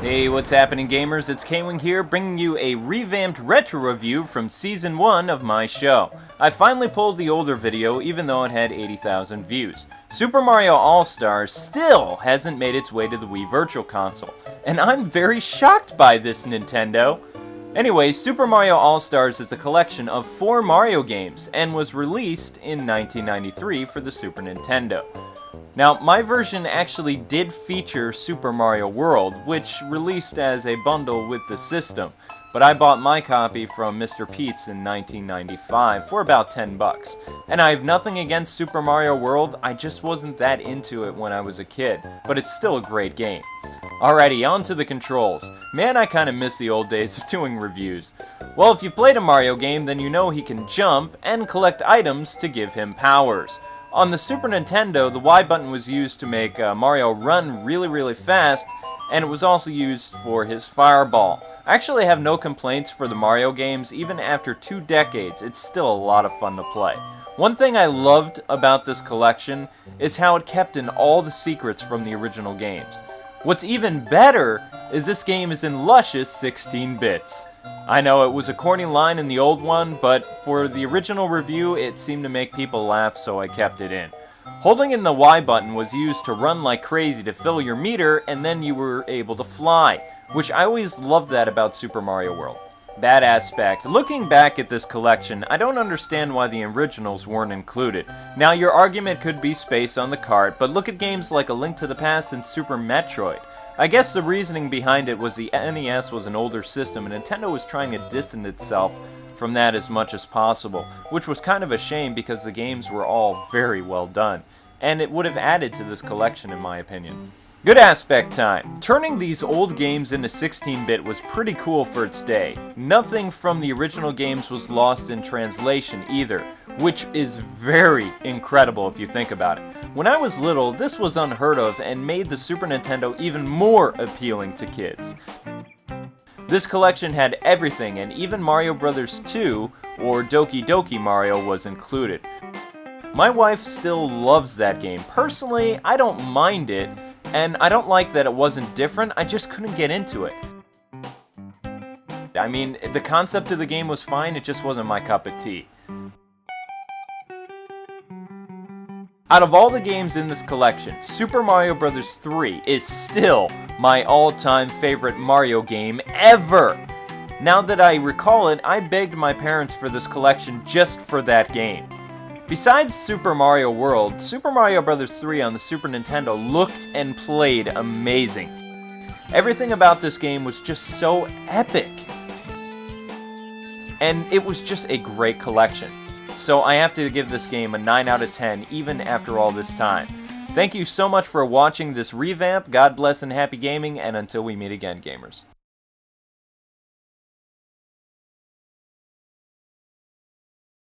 Hey, what's happening, gamers? It's K-Wing here, bringing you a revamped retro review from Season 1 of my show. I finally pulled the older video, even though it had 80,000 views. Super Mario All-Stars still hasn't made its way to the Wii Virtual Console, and I'm very shocked by this, Nintendo. Anyway, Super Mario All-Stars is a collection of 4 Mario games, and was released in 1993 for the Super Nintendo. Now, my version actually did feature Super Mario World, which released as a bundle with the system, but I bought my copy from Mr. Pete's in 1995 for about 10 bucks. And I have nothing against Super Mario World, I just wasn't that into it when I was a kid, but it's still a great game. Alrighty, on to the controls. Man, I kinda miss the old days of doing reviews. Well, if you've played a Mario game, then you know he can jump and collect items to give him powers. On the Super Nintendo, the Y button was used to make Mario run really fast, and it was also used for his fireball. I actually have no complaints for the Mario games. Even after 2 decades, it's still a lot of fun to play. One thing I loved about this collection is how it kept in all the secrets from the original games. What's even better is this game is in luscious 16 bits. I know it was a corny line in the old one, but for the original review it seemed to make people laugh, so I kept it in. Holding in the Y button was used to run like crazy to fill your meter, and then you were able to fly, which I always loved that about Super Mario World. Bad aspect. Looking back at this collection, I don't understand why the originals weren't included. Now, your argument could be space on the cart, but look at games like A Link to the Past and Super Metroid. I guess the reasoning behind it was the NES was an older system and Nintendo was trying to distance itself from that as much as possible, which was kind of a shame because the games were all very well done, and it would have added to this collection in my opinion. Good aspect time. Turning these old games into 16-bit was pretty cool for its day. Nothing from the original games was lost in translation either, which is very incredible if you think about it. When I was little, this was unheard of and made the Super Nintendo even more appealing to kids. This collection had everything, and even Mario Bros. 2, or Doki Doki Mario, was included. My wife still loves that game. Personally, I don't mind it, and I don't like that it wasn't different, I just couldn't get into it. I mean, the concept of the game was fine, it just wasn't my cup of tea. Out of all the games in this collection, Super Mario Bros. 3 is still my all-time favorite Mario game ever! Now that I recall it, I begged my parents for this collection just for that game. Besides Super Mario World, Super Mario Bros. 3 on the Super Nintendo looked and played amazing. Everything about this game was just so epic. And it was just a great collection. So I have to give this game a 9 out of 10 even after all this time. Thank you so much for watching this revamp. God bless and happy gaming, and until we meet again, gamers.